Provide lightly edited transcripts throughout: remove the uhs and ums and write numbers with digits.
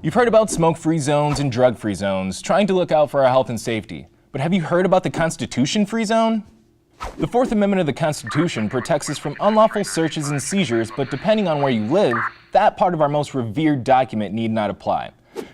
You've heard about smoke-free zones and drug-free zones, trying to look out for our health and safety. But have you heard about the Constitution-free zone? The Fourth Amendment of the Constitution protects us from unlawful searches and seizures, but depending on where you live, that part of our most revered document need not apply.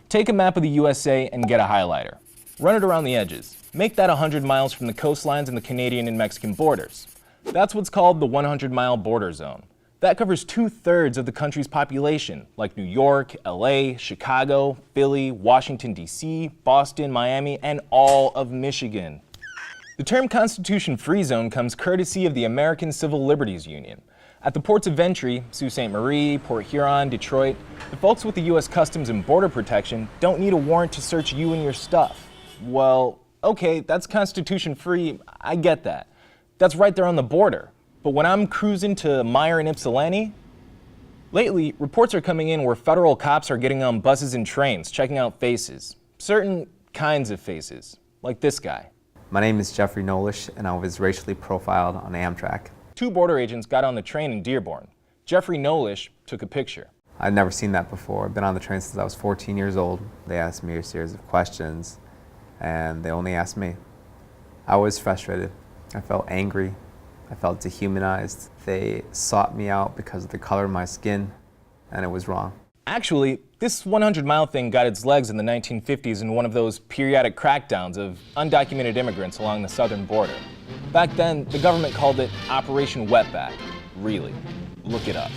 Take a map of the USA and get a highlighter. Run it around the edges. Make that 100 miles from the coastlines and the Canadian and Mexican borders. That's what's called the 100-mile border zone. That covers 2/3 of the country's population, like New York, LA, Chicago, Philly, Washington, D.C., Boston, Miami, and all of Michigan. The term Constitution-free zone comes courtesy of the American Civil Liberties Union. At the ports of entry, Sault Ste. Marie, Port Huron, Detroit, the folks with the U.S. Customs and Border Protection don't need a warrant to search you and your stuff. Well, okay, that's Constitution-free, I get that. That's right there on the border. But when I'm cruising to Meyer and Ypsilanti, lately, reports are coming in where federal cops are getting on buses and trains, checking out faces. Certain kinds of faces, like this guy. My name is Jeffrey Nolish, and I was racially profiled on Amtrak. 2 border agents got on the train in Dearborn. Jeffrey Nolish took a picture. I'd never seen that before. I've been on the train since I was 14 years old. They asked me a series of questions, and they only asked me. I was frustrated. I felt angry. I felt dehumanized. They sought me out because of the color of my skin, and it was wrong. Actually, this 100-mile thing got its legs in the 1950s in one of those periodic crackdowns of undocumented immigrants along the southern border. Back then, the government called it Operation Wetback. Really, look it up.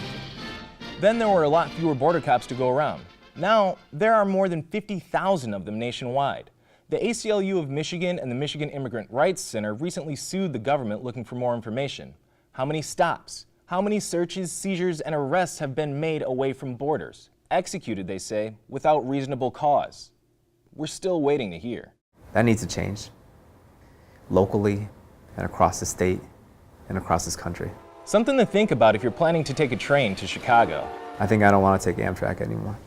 Then there were a lot fewer border cops to go around. Now, there are more than 50,000 of them nationwide. The ACLU of Michigan and the Michigan Immigrant Rights Center recently sued the government looking for more information. How many stops? How many searches, seizures, and arrests have been made away from borders? Executed, they say, without reasonable cause. We're still waiting to hear. That needs to change. Locally, and across the state, and across this country. Something to think about if you're planning to take a train to Chicago. I think I don't want to take Amtrak anymore.